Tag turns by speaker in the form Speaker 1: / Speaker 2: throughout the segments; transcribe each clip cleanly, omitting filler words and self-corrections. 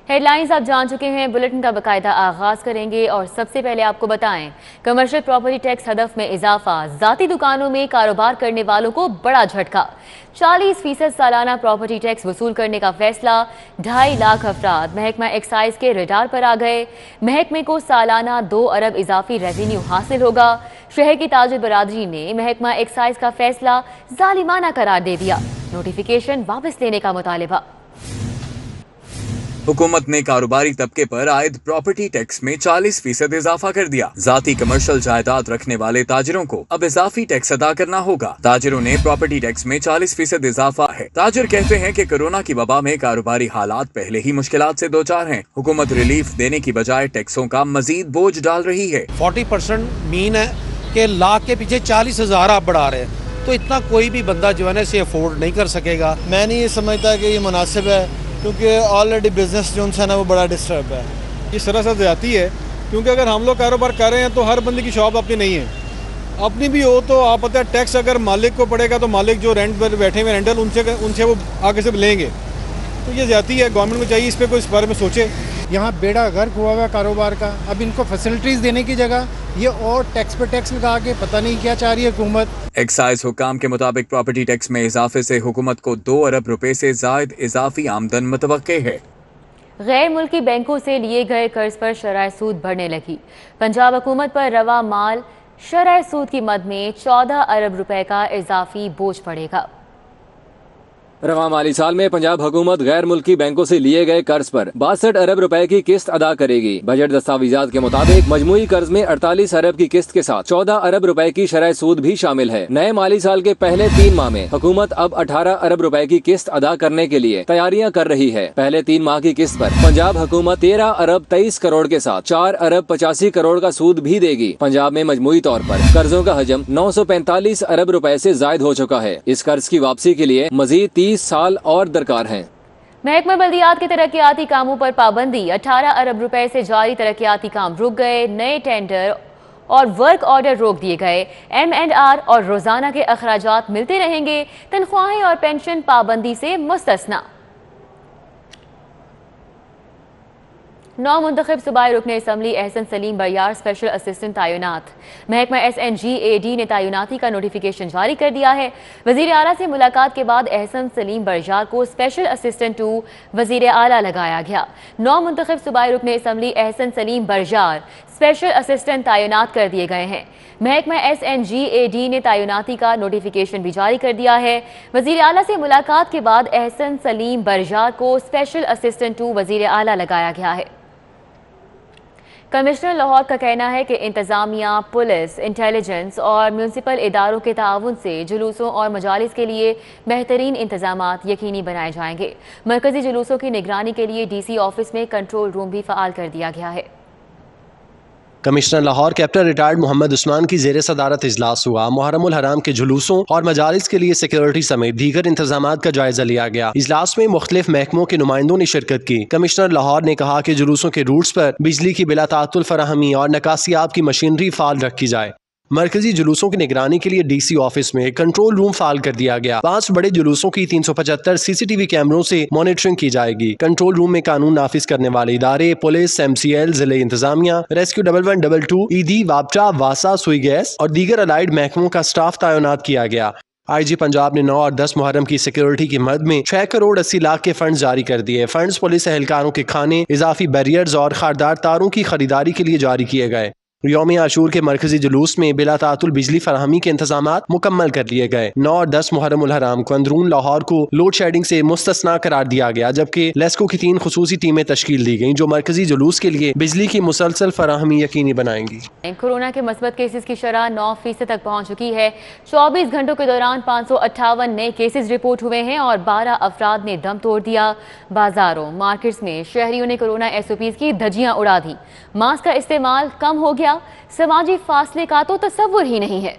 Speaker 1: Head lines آپ جان چکے ہیں، بلیٹن کا باقاعدہ آغاز کریں گے اور سب سے پہلے آپ کو بتائیں کمرشل پراپرٹی ٹیکس ہدف میں اضافہ، ذاتی دکانوں میں کاروبار کرنے والوں کو بڑا جھٹکا۔ 40% سالانہ پراپرٹی ٹیکس وصول کرنے کا فیصلہ، 2.5 لاکھ افراد محکمہ ایکسائز کے ریڈار پر آ گئے۔ محکمے کو سالانہ 2 ارب اضافی ریونیو حاصل ہوگا۔ شہر کی تاجر برادری نے محکمہ ایکسائز کا فیصلہ ظالمانہ قرار دے دیا، نوٹیفیکیشن واپس لینے کا مطالبہ۔
Speaker 2: حکومت نے کاروباری طبقے پر عائد پراپرٹی ٹیکس میں 40% اضافہ کر دیا۔ ذاتی کمرشل جائیداد رکھنے والے تاجروں کو اب اضافی ٹیکس ادا کرنا ہوگا۔ تاجروں نے پراپرٹی ٹیکس میں 40% اضافہ ہے۔ تاجر کہتے ہیں کہ کورونا کی وبا میں کاروباری حالات پہلے ہی مشکلات سے دوچار ہیں۔ حکومت ریلیف دینے کی بجائے ٹیکسوں کا مزید بوجھ ڈال رہی ہے۔
Speaker 3: 40% مین ہے کہ لاکھ کے پیچھے 40,000 آپ بڑھا رہے ہیں، تو اتنا کوئی بھی بندہ جو ہے نا اسے افورڈ نہیں کر سکے گا۔
Speaker 4: میں نہیں یہ سمجھتا کہ یہ مناسب ہے، کیونکہ آلریڈی بزنس جو ہے نا وہ بڑا ڈسٹرب ہے۔
Speaker 5: یہ سراسر زیادتی ہے، کیونکہ اگر ہم لوگ کاروبار کر رہے ہیں تو ہر بندے کی شاپ اپنی نہیں ہے، اپنی بھی ہو تو آپ پتہ ہے ٹیکس اگر مالک کو پڑے گا تو مالک جو رینٹ پر بیٹھے ہوئے رینٹل ان سے وہ آگے سے لیں گے، تو یہ زیادتی ہے۔ گورنمنٹ کو چاہیے اس پہ کوئی اس بارے میں سوچے۔
Speaker 6: یہاں بیڑا غرق ہوا ہوا کاروبار کا، اب ان کو فیسلٹیز دینے کی جگہ یہ اور ٹیکس پہ ٹیکس لگا کے پتہ نہیں کیا چاہ رہی ہے حکومت۔
Speaker 2: ایکسائز حکام کے مطابق پراپرٹی ٹیکس میں اضافے سے حکومت کو 2 ارب روپے سے زائد اضافی آمدن متوقع ہے۔
Speaker 1: غیر ملکی بینکوں سے لیے گئے قرض پر شرح سود بڑھنے لگی۔ پنجاب حکومت پر رواں مال شرح سود کی مد میں 14 ارب روپے کا اضافی بوجھ پڑے گا۔
Speaker 7: رواں مالی سال میں پنجاب حکومت غیر ملکی بینکوں سے لیے گئے قرض پر 62 ارب روپے کی قسط ادا کرے گی۔ بجٹ دستاویزات کے مطابق مجموعی قرض میں 48 ارب کی قسط کے ساتھ 14 ارب روپے کی شرح سود بھی شامل ہے۔ نئے مالی سال کے پہلے 3 ماہ میں حکومت اب 18 ارب روپے کی قسط ادا کرنے کے لیے تیاریاں کر رہی ہے۔ پہلے 3 ماہ کی قسط پر پنجاب حکومت 13 ارب 23 کروڑ کے ساتھ 4 ارب 85 کروڑ کا سود بھی دے گی۔ پنجاب میں مجموعی طور پر قرضوں کا حجم 945 ارب روپے سے زائد ہو چکا ہے۔ اس قرض کی واپسی کے لیے مزید 30 سال اور درکار ہیں۔
Speaker 1: محکمہ بلدیات کے ترقیاتی کاموں پر پابندی، 18 ارب روپے سے جاری ترقیاتی کام رک گئے۔ نئے ٹینڈر اور ورک آرڈر روک دیے گئے۔ M&R اور روزانہ کے اخراجات ملتے رہیں گے۔ تنخواہیں اور پینشن پابندی سے مستثنی۔ 9 منتخب صوبائی رکن اسمبلی احسن سلیم بریار اسپیشل اسسٹنٹ تعینات۔ محکمہ SNGAD نے تعیناتی کا نوٹیفیکیشن جاری کر دیا ہے۔ وزیر اعلیٰ سے ملاقات کے بعد احسن سلیم بریار کو اسپیشل اسسٹنٹ ٹو وزیر اعلیٰ لگایا گیا۔ 9 منتخب صوبائی رکن اسمبلی احسن سلیم بریار اسپیشل اسسٹنٹ تعینات کر دیے گئے ہیں۔ محکمہ SNGAD نے تعیناتی کا نوٹیفیکیشن بھی جاری کر دیا ہے۔ وزیر اعلیٰ سے ملاقات کے بعد احسن سلیم بریار کو اسپیشل اسسٹنٹ ٹو وزیر اعلیٰ لگایا گیا ہے۔ کمشنر لاہور کا کہنا ہے کہ انتظامیہ، پولیس، انٹیلیجنس اور میونسپل اداروں کے تعاون سے جلوسوں اور مجالس کے لیے بہترین انتظامات یقینی بنائے جائیں گے۔ مرکزی جلوسوں کی نگرانی کے لیے DC آفس میں کنٹرول روم بھی فعال کر دیا گیا ہے۔
Speaker 8: Commissioner Lahore captain retired Muhammad Usman کی زیر صدارت اجلاس ہوا۔ محرم الحرام کے جلوسوں اور مجالس کے لیے سیکیورٹی سمیت دیگر انتظامات کا جائزہ لیا گیا۔ اجلاس میں مختلف محکموں کے نمائندوں نے شرکت کی۔ کمشنر لاہور نے کہا کہ جلوسوں کے روٹس پر بجلی کی بلا تعطل فراہمی اور نکاسیاب کی مشینری فعال رکھی جائے۔ مرکزی جلوسوں کی نگرانی کے لیے DC آفس میں کنٹرول روم فعال کر دیا گیا۔ 5 بڑے جلوسوں کی 375 CCTV کیمروں سے مانیٹرنگ کی جائے گی۔ کنٹرول روم میں قانون نافذ کرنے والے ادارے، پولیس، MCL، ضلع انتظامیہ، ریسکیو 1122، ED، وابٹا، واسا، سوئی گیس اور دیگر الائڈ محکموں کا سٹاف تعینات کیا گیا۔ IG پنجاب نے 9 اور 10 محرم کی سیکیورٹی کی مد میں 6 کروڑ 80 لاکھ کے فنڈز جاری کر دیے۔ فنڈز پولیس اہلکاروں کے کھانے، اضافی بیریئرز اور خاردار تاروں کی خریداری کے لیے جاری کیے گئے۔ یوم عاشور کے مرکزی جلوس میں بلا تعطل بجلی فراہمی کے انتظامات مکمل کر لیے گئے۔ 9 اور 10 محرم الحرام کو اندرون لاہور کو لوڈ شیڈنگ سے مستثنا قرار دیا گیا، جبکہ لیسکو کی 3 خصوصی ٹیمیں تشکیل دی گئیں جو مرکزی جلوس کے لیے بجلی کی مسلسل فراہمی یقینی بنائیں گی۔
Speaker 1: کورونا کے مثبت کیسز کی شرح 9% تک پہنچ چکی ہے۔ 24 گھنٹوں کے دوران 558 نئے کیسز رپورٹ ہوئے ہیں اور 12 افراد نے دم توڑ دیا۔ بازاروں، مارکیٹس میں شہریوں نے کورونا SOPs کی دھجیاں اڑا دی۔ ماسک کا استعمال کم ہو گیا، سماجی فاصلے کا تو تصور ہی نہیں ہے۔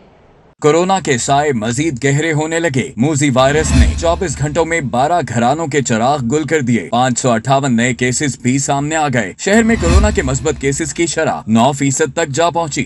Speaker 2: کورونا کے سائے مزید گہرے ہونے لگے۔ موذی وائرس نے 24 گھنٹوں میں 12 گھرانوں کے چراغ گل کر دیے۔ 558 نئے کیسز بھی سامنے آ گئے۔ شہر میں کورونا کے مثبت کیسز کی شرح 9% تک جا پہنچی۔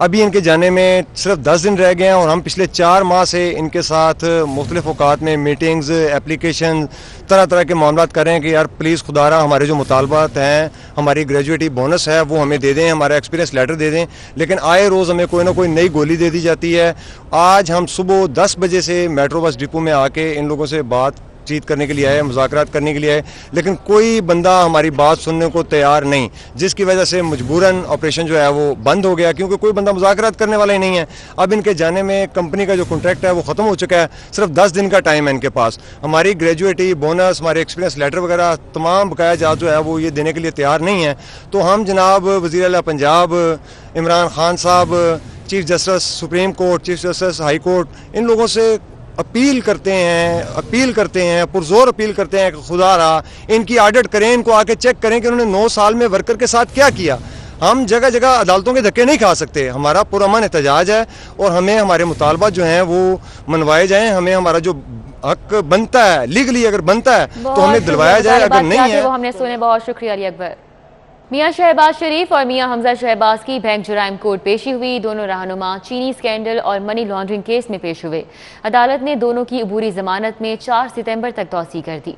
Speaker 9: ابھی ان کے جانے میں صرف 10 دن رہ گئے ہیں اور ہم پچھلے 4 ماہ سے ان کے ساتھ مختلف اوقات میں میٹنگز، اپلیکیشن، طرح طرح کے معاملات کر رہے ہیں کہ یار پلیز خدا را ہمارے جو مطالبات ہیں، ہماری گریجویٹی بونس ہے وہ ہمیں دے دیں، ہمارا ایکسپیرینس لیٹر دے دیں، لیکن آئے روز ہمیں کوئی نہ کوئی نئی گولی دے دی جاتی ہے۔ آج ہم صبح 10 بجے سے میٹرو بس ڈپو میں آ کے ان لوگوں سے بات چیت کرنے کے لیے آئے، مذاکرات کرنے کے لیے آئے، لیکن کوئی بندہ ہماری بات سننے کو تیار نہیں، جس کی وجہ سے مجبوراً آپریشن جو ہے وہ بند ہو گیا، کیونکہ کوئی بندہ مذاکرات کرنے والا ہی نہیں ہے۔ اب ان کے جانے میں کمپنی کا جو کانٹریکٹ ہے وہ ختم ہو چکا ہے، صرف 10 دن کا ٹائم ہے ان کے پاس۔ ہماری گریجویٹی، بونس، ہمارے ایکسپیرینس لیٹر وغیرہ تمام بقایا جات جو ہے وہ یہ دینے کے لیے تیار نہیں ہے۔ تو ہم جناب وزیر اعلیٰ پنجاب عمران خان صاحب، chief justice supreme court, chief justice high court, ان لوگوں سے اپیل کرتے ہیں پرزور اپیل کرتے ہیں کہ خدا را ان کی آڈٹ کریں، ان کو آ کے چیک کریں کہ انہوں نے 9 سال میں ورکر کے ساتھ کیا کیا۔ ہم جگہ جگہ عدالتوں کے دھکے نہیں کھا سکتے، ہمارا پرامن احتجاج ہے اور ہمیں ہمارے مطالبات جو ہیں وہ منوائے جائیں، ہمیں ہمارا جو حق بنتا ہے لیگلی اگر بنتا ہے تو ہمیں دلوایا جائے، اگر نہیں ہے۔
Speaker 1: وہ ہم نے سنے، بہت شکریہ علی اکبر۔ میاں شہباز شریف اور میاں حمزہ شہباز کی بینک جرائم کورٹ پیشی ہوئی۔ دونوں رہنما چینی سکینڈل اور منی لانڈرنگ کیس میں پیش ہوئے۔ عدالت نے دونوں کی عبوری ضمانت میں 4 ستمبر تک توسیع کر دی۔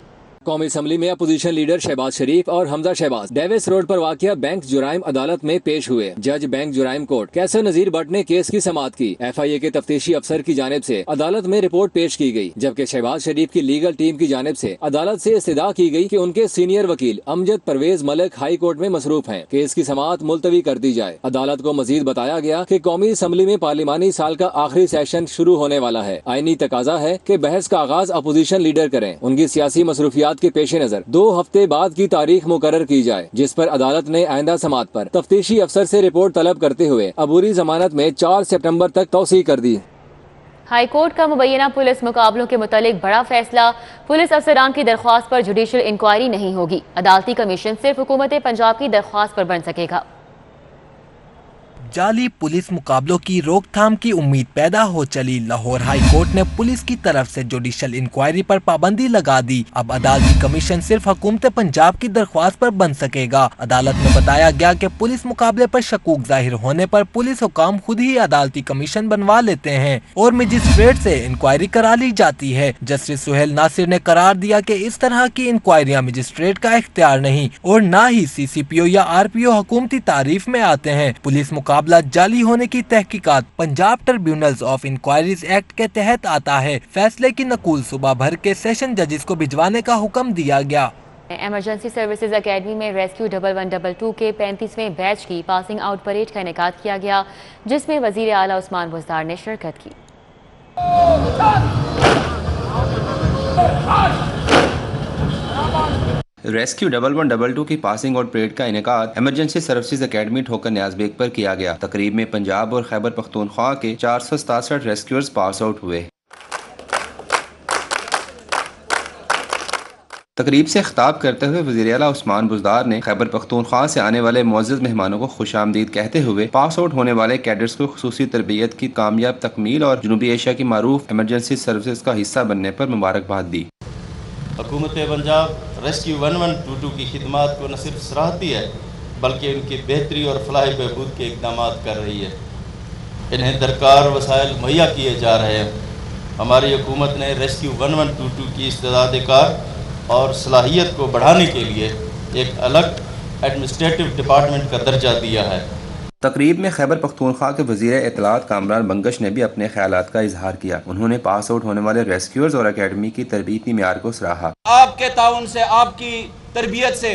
Speaker 7: قومی اسمبلی میں اپوزیشن لیڈر شہباز شریف اور حمزہ شہباز ڈیوس روڈ پر واقع بینک جرائم عدالت میں پیش ہوئے۔ جج بینک جرائم کورٹ کیسر نذیر بٹ نے کیس کی سماعت کی۔ FIA کے تفتیشی افسر کی جانب سے عدالت میں رپورٹ پیش کی گئی، جبکہ شہباز شریف کی لیگل ٹیم کی جانب سے عدالت سے استدعا کی گئی کہ ان کے سینئر وکیل امجد پرویز ملک ہائی کورٹ میں مصروف ہیں، کیس کی سماعت ملتوی کر دی جائے۔ عدالت کو مزید بتایا گیا کہ قومی اسمبلی میں پارلیمانی سال کا آخری سیشن شروع ہونے والا ہے۔ آئینی تقاضا ہے کہ بحث کا آغاز اپوزیشن لیڈر کریں۔ ان کی سیاسی مصروفیات کے پیش نظر 2 ہفتے بعد کی تاریخ مقرر کی جائے، جس پر عدالت نے آئندہ سماعت پر تفتیشی افسر سے رپورٹ طلب کرتے ہوئے عبوری ضمانت میں 4 ستمبر تک توسیع کر دی۔
Speaker 1: ہائی کورٹ کا مبینہ پولیس مقابلوں کے متعلق بڑا فیصلہ۔ پولیس افسران کی درخواست پر جوڈیشل انکوائری نہیں ہوگی۔ عدالتی کمیشن صرف حکومت پنجاب کی درخواست پر بن سکے گا۔
Speaker 10: جعلی پولیس مقابلوں کی روک تھام کی امید پیدا ہو چلی۔ لاہور ہائی کورٹ نے پولیس کی طرف سے جوڈیشل انکوائری پر پابندی لگا دی۔ اب عدالتی کمیشن صرف حکومت پنجاب کی درخواست پر بن سکے گا۔ عدالت میں بتایا گیا کہ پولیس مقابلے پر شکوک ظاہر ہونے پر پولیس حکام خود ہی عدالتی کمیشن بنوا لیتے ہیں اور مجسٹریٹ سے انکوائری کرا لی جاتی ہے۔ جسٹس سہیل ناصر نے قرار دیا کہ اس طرح کی انکوائریاں مجسٹریٹ کا اختیار نہیں اور نہ ہی CCPO یا RPO حکومتی تعریف میں آتے ہیں۔ پولیس مقابلہ جعلی ہونے کی تحقیقات Punjab tribunals of inquiries act کے تحت آتا ہے۔ فیصلے کی نقول صبح بھر کے سیشن ججز کو بھجوانے کا حکم دیا گیا۔
Speaker 1: ایمرجنسی سروسز اکیڈمی میں ریسکیو 1122 کے 35ویں بیچ کی پاسنگ آؤٹ پریڈ کا انعقاد کیا گیا، جس میں وزیر اعلیٰ عثمان بزدار نے شرکت کی۔
Speaker 11: ریسکیو 1122 کی پاسنگ آؤٹ پریڈ کا انعقاد ایمرجنسی سروسز اکیڈمی ٹھوکر نیاز بیگ پر کیا گیا۔ تقریب میں پنجاب اور خیبر پختونخوا کے 467 ریسکیورز پاس آؤٹ ہوئے۔ تقریب سے خطاب کرتے ہوئے وزیر اعلیٰ عثمان بزدار نے خیبر پختونخوا سے آنے والے معزز مہمانوں کو خوش آمدید کہتے ہوئے پاس آؤٹ ہونے والے کیڈٹس کو خصوصی تربیت کی کامیاب تکمیل اور جنوبی ایشیا کی معروف ایمرجنسی سروسز کا حصہ بننے پر مبارکباد دی۔
Speaker 12: حکومت پنجاب ریسکیو 1122 کی خدمات کو نہ صرف سراہتی ہے بلکہ ان کی بہتری اور فلاح بہبود کے اقدامات کر رہی ہے۔ انہیں درکار وسائل مہیا کیے جا رہے ہیں۔ ہماری حکومت نے ریسکیو 1122 کی استعداد کار اور صلاحیت کو بڑھانے کے لیے ایک الگ ایڈمنسٹریٹو ڈپارٹمنٹ کا درجہ دیا ہے۔
Speaker 11: تقریب میں خیبر پختونخوا کے وزیر اطلاعات کامران بنگش نے بھی اپنے خیالات کا اظہار کیا۔ انہوں نے پاس آؤٹ ہونے والے ریسکیورز اور اکیڈمی کی تربیتی معیار کو سراہا۔
Speaker 13: آپ کے تعاون سے، آپ کی تربیت سے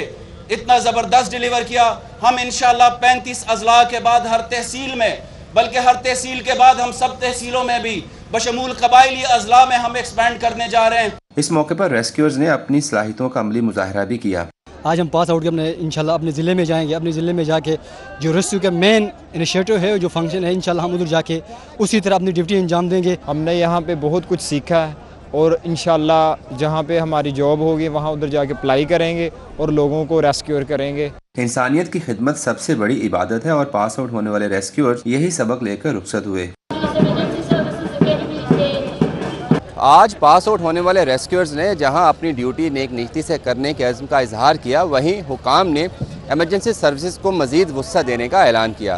Speaker 13: اتنا زبردست ڈیلیور کیا۔ ہم انشاءاللہ 35 اضلاع کے بعد ہر تحصیل میں، بلکہ ہر تحصیل کے بعد ہم سب تحصیلوں میں بھی بشمول قبائلی اضلاع میں ہم ایکسپینڈ کرنے جا رہے ہیں۔
Speaker 11: اس موقع پر ریسکیورز نے اپنی صلاحیتوں کا عملی مظاہرہ بھی کیا۔
Speaker 14: آج ہم پاس آؤٹ کے انشاءاللہ اپنے ضلع میں جائیں گے۔ اپنے ضلع میں جا کے جو ریسکیو کا مین انیشیٹو ہے، جو فنکشن ہے، انشاءاللہ ہم ادھر جا کے اسی طرح اپنی ڈیوٹی انجام دیں گے۔
Speaker 15: ہم نے یہاں پہ بہت کچھ سیکھا ہے اور انشاءاللہ جہاں پہ ہماری جاب ہوگی وہاں ادھر جا کے اپلائی کریں گے اور لوگوں کو ریسکیور کریں گے۔
Speaker 11: انسانیت کی خدمت سب سے بڑی عبادت ہے اور پاس آؤٹ ہونے والے ریسکیورز یہی سبق لے کر رخصت ہوئے۔
Speaker 16: آج پاس آؤٹ ہونے والے ریسکیورز نے جہاں اپنی ڈیوٹی نیک نیتی سے کرنے کے عزم کا اظہار کیا، وہیں حکام نے ایمرجنسی سروسز کو مزید وسعت دینے کا اعلان کیا۔